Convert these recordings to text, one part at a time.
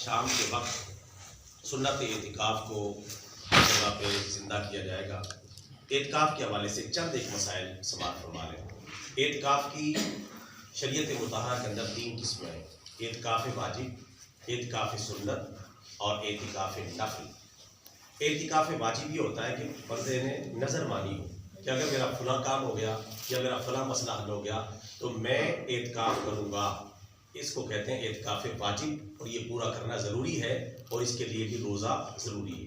شام کے وقت سنت اعتکاف کو جگہ پہ زندہ کیا جائے گا۔ اعتکاف کے حوالے سے چند ایک مسائل سماعت فرما لیں۔ اعتکاف کی شریعت مطہرہ کے اندر 3 قسمیں ہیں: اعتکاف واجب، اعتکاف سنت اور اعتکاف نفل۔ اعتکاف واجب یہ ہوتا ہے کہ بندے نے نظر مانی ہو کہ اگر میرا فلاں کام ہو گیا یا میرا فلاں مسئلہ حل ہو گیا تو میں اعتکاف کروں گا۔ اس کو کہتے ہیں اعتکاف واجب، اور یہ پورا کرنا ضروری ہے اور اس کے لیے بھی روزہ ضروری ہے۔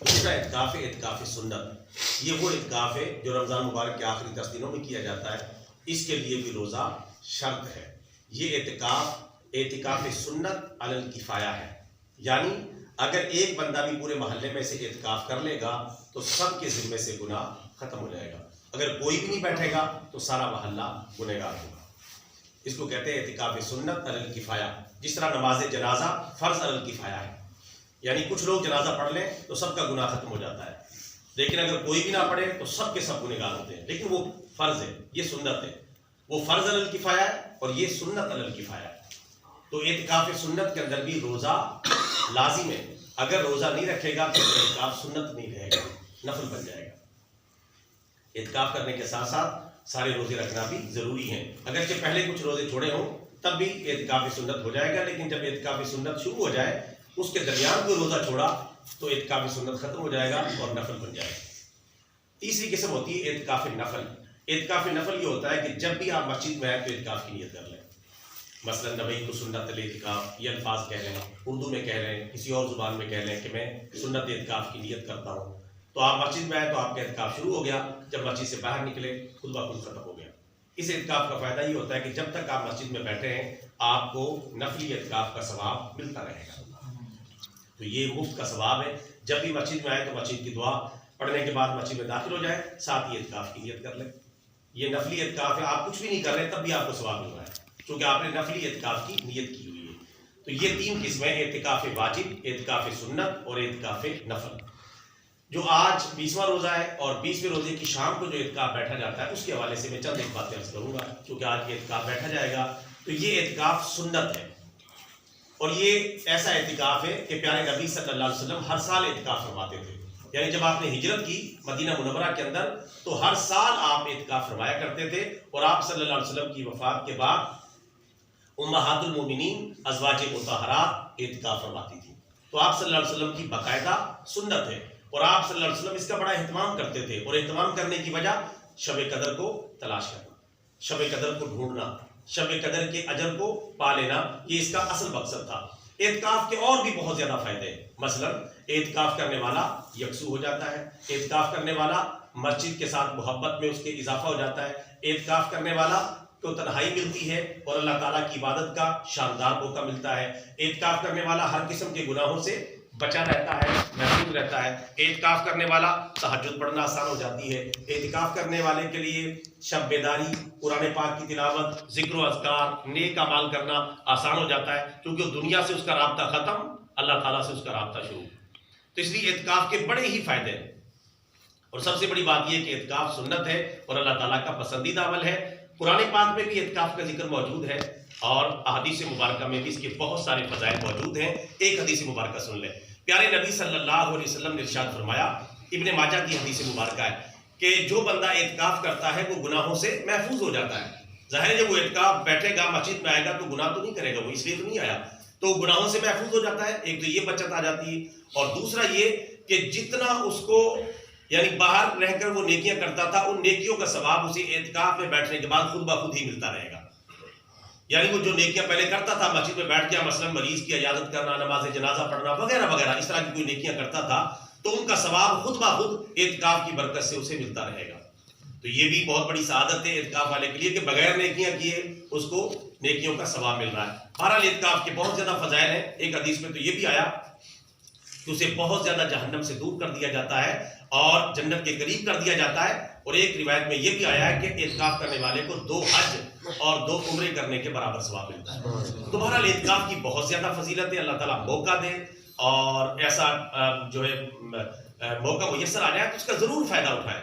دوسرا اعتکاف سنت، یہ وہ اعتکاف ہے جو رمضان مبارک کے آخری 10 دنوں میں کیا جاتا ہے، اس کے لیے بھی روزہ شرط ہے۔ یہ اعتکاف سنت علی الکفایہ ہے، یعنی اگر ایک بندہ بھی پورے محلے میں سے اعتکاف کر لے گا تو سب کے ذمے سے گناہ ختم ہو جائے گا۔ اگر کوئی بھی نہیں بیٹھے گا تو سارا محلہ گنہگار ہوگا۔ اس کو کہتے ہیں اعتکاف سنت علی الکفایہ۔ جس طرح نماز جنازہ فرض علی الکفایہ ہے، یعنی کچھ لوگ جنازہ پڑھ لیں تو سب کا گناہ ختم ہو جاتا ہے، لیکن اگر کوئی بھی نہ پڑھے تو سب کے سب گنہگار ہوتے ہیں، لیکن وہ فرض ہے، یہ سنت ہے۔ وہ فرض علی الکفایہ ہے اور یہ سنت علی الکفایہ ہے۔ تو اعتکاف سنت کے اندر بھی روزہ لازم ہے۔ اگر روزہ نہیں رکھے گا تو اعتکاف سنت نہیں رہے گا، نفل بن جائے گا۔ اعتکاف کرنے کے ساتھ ساتھ سارے روزے رکھنا بھی ضروری ہیں۔ اگرچہ پہلے کچھ روزے چھوڑے ہوں تب بھی اعتکاف سنت ہو جائے گا، لیکن جب اعتکاف سنت شروع ہو جائے اس کے درمیان کوئی روزہ چھوڑا تو اعتکاف سنت ختم ہو جائے گا اور نفل بن جائے گا۔ تیسری قسم ہوتی ہے اعتکاف نفل۔ اعتکاف نفل یہ ہوتا ہے کہ جب بھی آپ مسجد میں آئے تو اعتکاف کی نیت کر لیں۔ مثلا نویت سنت الاعتکاف، یہ الفاظ کہہ لیں، اردو میں کہہ لیں، کسی اور زبان میں کہہ لیں کہ میں سنت اعتکاف کی نیت کرتا ہوں۔ تو آپ مسجد میں آئے تو آپ کا اعتکاف شروع ہو گیا، جب مسجد سے باہر نکلے خود بخود ختم ہو گیا۔ اس اعتکاف کا فائدہ یہ ہوتا ہے کہ جب تک آپ مسجد میں بیٹھے ہیں آپ کو نفلی اعتکاف کا ثواب ملتا رہے گا۔ تو یہ مفت کا ثواب ہے۔ جب بھی مسجد میں آئے تو مسجد کی دعا پڑھنے کے بعد مسجد میں داخل ہو جائے، ساتھ ہی اعتکاف کی نیت کر لیں۔ یہ نفلی اعتکاف ہے، آپ کچھ بھی نہیں کر رہے تب بھی آپ کو ثواب مل رہا ہے کیونکہ آپ نے نفلی اعتکاف کی نیت کی ہوئی ہے۔ تو یہ 3 قسمیں: اعتکاف واجب، اعتکاف سنت اور اعتکاف نفل۔ جو آج 20واں روزہ ہے اور 20ویں روزے کی شام کو جو اعتکاف بیٹھا جاتا ہے اس کے حوالے سے میں چند ایک باتیں عرض کروں گا، کیونکہ آج یہ اعتکاف بیٹھا جائے گا۔ تو یہ اعتکاف سنت ہے، اور یہ ایسا اعتکاف ہے کہ پیارے نبی صلی اللہ علیہ وسلم ہر سال اعتکاف فرماتے تھے۔ یعنی جب آپ نے ہجرت کی مدینہ منورہ کے اندر تو ہر سال آپ اعتکاف فرمایا کرتے تھے، اور آپ صلی اللہ علیہ وسلم کی وفات کے بعد امہات المومنین ازواج مطہرات اعتکاف فرماتی تھیں۔ تو آپ صلی اللہ علیہ وسلم کی باقاعدہ سنت ہے، اور آپ صلی اللہ علیہ وسلم اس کا بڑا اہتمام کرتے تھے، اور اہتمام کرنے کی وجہ شب قدر کو تلاش کرنا، شب قدر کو ڈھونڈنا، شب قدر کے اجر کو پا لینا، یہ اس کا اصل مقصد تھا۔ اعتکاف کے اور بھی بہت زیادہ فائدے ہیں۔ مثلا اعتکاف کرنے والا یکسو ہو جاتا ہے، اعتکاف کرنے والا مسجد کے ساتھ محبت میں اس کے اضافہ ہو جاتا ہے، اعتکاف کرنے والا کو تنہائی ملتی ہے اور اللہ تعالیٰ کی عبادت کا شاندار موقع ملتا ہے، اعتکاف کرنے والا ہر قسم کے گناہوں سے بچا رہتا ہے، محفوظ رہتا ہے، اعتکاف کرنے والا تہجد پڑھنا آسان ہو جاتی ہے، اعتکاف کرنے والے کے لیے شب بیداری، قرآن پاک کی تلاوت، ذکر و اذکار، نیک اعمال کرنا آسان ہو جاتا ہے، کیونکہ دنیا سے اس کا رابطہ ختم، اللہ تعالیٰ سے اس کا رابطہ شروع۔ تو اس لیے اعتکاف کے بڑے ہی فائدے ہیں، اور سب سے بڑی بات یہ کہ اعتکاف سنت ہے اور اللہ تعالیٰ کا پسندیدہ عمل ہے۔ قرآن پاک میں بھی اعتکاف کا ذکر موجود ہے، اور احادیث مبارکہ میں بھی اس کے بہت سارے فضائل موجود ہیں۔ ایک حدیث مبارکہ سن لیں۔ پیارے نبی صلی اللہ علیہ وسلم نے ارشاد فرمایا، ابن ماجہ کی حدیث مبارکہ ہے، کہ جو بندہ اعتکاف کرتا ہے وہ گناہوں سے محفوظ ہو جاتا ہے۔ ظاہر ہے جب وہ اعتکاف بیٹھے گا مسجد میں آئے گا تو گناہ تو نہیں کرے گا، وہ اس لیے تو نہیں آیا، تو گناہوں سے محفوظ ہو جاتا ہے۔ ایک تو یہ بچت آ جاتی ہے، اور دوسرا یہ کہ جتنا اس کو یعنی باہر رہ کر وہ نیکیاں کرتا تھا، ان نیکیوں کا ثواب اسے اعتکاف میں بیٹھنے کے بعد خود بخود ہی ملتا رہے گا۔ یعنی وہ جو نیکیاں پہلے کرتا تھا مسجد میں بیٹھ کے، مثلا مریض کی عیادت کرنا، نماز جنازہ پڑھنا وغیرہ وغیرہ، اس طرح کی کوئی نیکیاں کرتا تھا تو ان کا ثواب خود بخود اعتکاف کی برکت سے اسے ملتا رہے گا۔ تو یہ بھی بہت بڑی سعادت ہے اعتکاف والے کے لیے کہ بغیر نیکیاں کیے اس کو نیکیوں کا ثواب مل رہا ہے۔ بہرحال اعتکاف کے بہت زیادہ فضائل ہیں۔ ایک حدیث میں تو یہ بھی آیا کہ اسے بہت زیادہ جہنم سے دور کر دیا جاتا ہے اور جنت کے قریب کر دیا جاتا ہے، اور ایک روایت میں یہ بھی آیا ہے کہ اعتکاف کرنے والے کو 2 حج اور 2 عمرے کرنے کے برابر ثواب ملتا ہے۔ تو بہرحال اعتکاف کی بہت زیادہ فضیلت ہے، اللہ تعالیٰ موقع دے اور ایسا جو ہے موقع میسر آ جائے تو اس کا ضرور فائدہ اٹھائے۔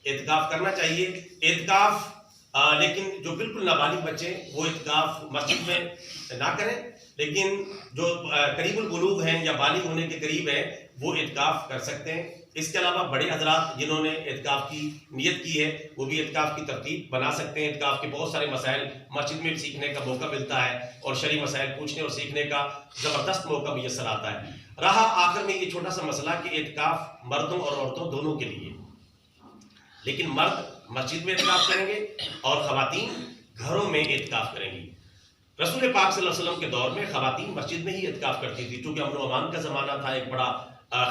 اعتکاف کرنا چاہیے۔ اعتکاف لیکن جو بالکل نابالغ بچے وہ اعتکاف مسجد میں نہ کریں، لیکن جو قریب البلوغ ہیں یا بالغ ہونے کے قریب ہیں وہ اعتکاف کر سکتے ہیں۔ اس کے علاوہ بڑے حضرات جنہوں نے اعتکاف کی نیت کی ہے وہ بھی اعتکاف کی ترتیب بنا سکتے ہیں۔ اعتکاف کے بہت سارے مسائل مسجد میں سیکھنے کا موقع ملتا ہے اور شرعی مسائل پوچھنے اور سیکھنے کا زبردست موقع میسر آتا ہے۔ رہا آخر میں یہ چھوٹا سا مسئلہ کہ اعتکاف مردوں اور عورتوں دونوں کے لیے، لیکن مرد مسجد میں اعتکاف کریں گے اور خواتین گھروں میں اعتکاف کریں گی۔ رسول پاک صلی اللہ علیہ وسلم کے دور میں خواتین مسجد میں ہی اعتکاف کرتی تھی، چونکہ امن و امان کا زمانہ تھا، ایک بڑا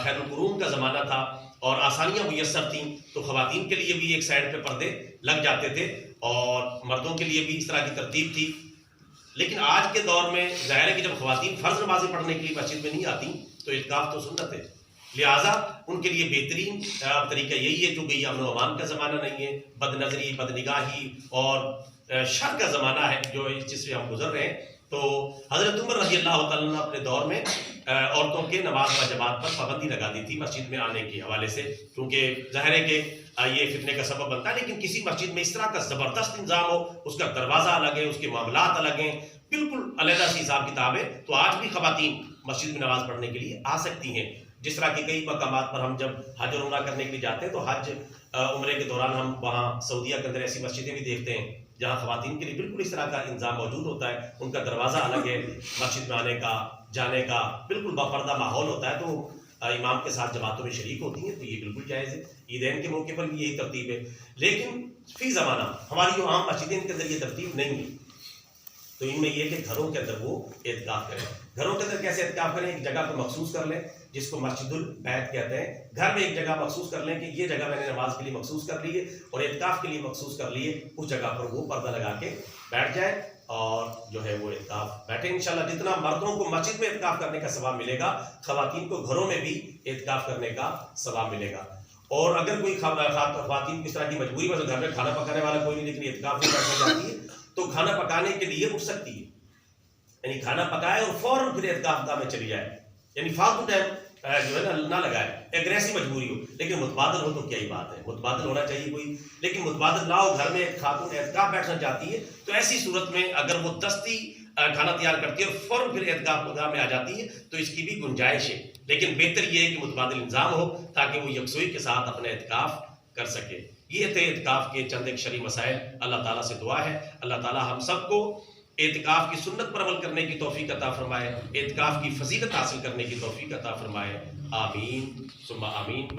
خیر القرون کا زمانہ تھا اور آسانیاں میسر تھیں، تو خواتین کے لیے بھی ایک سائڈ پہ پردے لگ جاتے تھے اور مردوں کے لیے بھی اس طرح کی ترتیب تھی۔ لیکن آج کے دور میں ظاہر ہے کہ جب خواتین فرض نمازیں پڑھنے کے لیے مسجد میں نہیں آتی تو اعتکاف تو سنت ہے، لہٰذا ان کے لیے بہترین طریقہ یہی ہے، چونکہ یہ امن و امان کا زمانہ نہیں ہے، بد نظری، بد نگاہی اور شر کا زمانہ ہے جو جس سے ہم گزر رہے ہیں، تو حضرت عمر رضی اللہ تعالیٰ نے اپنے دور میں عورتوں کے نماز و جماعت پر پابندی لگا دی تھی مسجد میں آنے کے حوالے سے، کیونکہ ظاہر ہے کہ یہ فتنے کا سبب بنتا ہے۔ لیکن کسی مسجد میں اس طرح کا زبردست انظام ہو، اس کا دروازہ الگ ہے، اس کے معاملات الگ ہیں، بالکل علیحدہ سی حساب کتاب ہے، تو آج بھی خواتین مسجد میں نماز پڑھنے کے لیے آ سکتی ہیں۔ جس طرح کی کئی مقامات پر ہم جب حج اور عمرہ کرنے کے لیے جاتے ہیں تو حج عمرے کے دوران ہم وہاں سعودیہ کے اندر ایسی مسجدیں بھی دیکھتے ہیں جہاں خواتین کے لیے بالکل اس طرح کا انتظام موجود ہوتا ہے، ان کا دروازہ الگ ہے، مسجد میں آنے کا جانے کا بالکل باپردہ ماحول ہوتا ہے، تو امام کے ساتھ جماعتوں میں شریک ہوتی ہیں، تو یہ بالکل جائز ہے۔ عیدین کے موقع پر بھی یہی ترتیب ہے، لیکن فی زمانہ ہماری جو عام مسجدیں ان کے اندر یہ ترتیب نہیں ہے، تو ان میں یہ کہ گھروں کے اندر وہ اعتکاف کریں۔ گھروں کے اندر کیسے اعتکاف کریں؟ ایک جگہ کو مخصوص کر لیں جس کو مسجد البیت کہتے ہیں، گھر میں ایک جگہ مخصوص کر لیں کہ یہ جگہ میں نے نماز کے لیے مخصوص کر لی ہے اور اعتکاف کے لیے مخصوص کر لی ہے، اس جگہ پر وہ پردہ لگا کے بیٹھ جائے اور جو ہے وہ اعتکاف بیٹھے۔ انشاءاللہ جتنا مردوں کو مسجد میں اعتکاف کرنے کا ثواب ملے گا، خواتین کو گھروں میں بھی اعتکاف کرنے کا ثواب ملے گا۔ اور اگر کوئی خواتین اس طرح کی مجبوری میں گھر میں کھانا پکانے والا کوئی نہیں لیکن اعتکاف میں بیٹھنا چاہتی ہے تو کھانا پکانے کے لیے اٹھ سکتی ہے، یعنی کھانا پکائے اور فوراً پھر اعتکاف گاہ میں چلی جائے، یعنی فالتو ٹائم جو ہے نہ لگائے، اگر ایسی مجبوری ہو۔ لیکن متبادل ہو تو کیا ہی بات ہے، متبادل ہونا چاہیے کوئی، لیکن متبادل نہ ہو، گھر میں ایک خاتون اعتکاف بیٹھنا چاہتی ہے تو ایسی صورت میں اگر وہ دستی کھانا تیار کرتی ہے اور فوراً پھر اعتکاف گاہ میں آ جاتی ہے تو اس کی بھی گنجائش ہے، لیکن بہتر یہ ہے کہ متبادل انظام ہو تاکہ وہ یکسوئی کے ساتھ اپنا اعتکاف کر سکے۔ یہ تھے اعتکاف کے چند ایک شرعی مسائل۔ اللہ تعالیٰ سے دعا ہے اللہ تعالیٰ ہم سب کو اعتکاف کی سنت پر عمل کرنے کی توفیق عطا فرمائے، اعتکاف کی فضیلت حاصل کرنے کی توفیق عطا فرمائے، آمین ثم آمین۔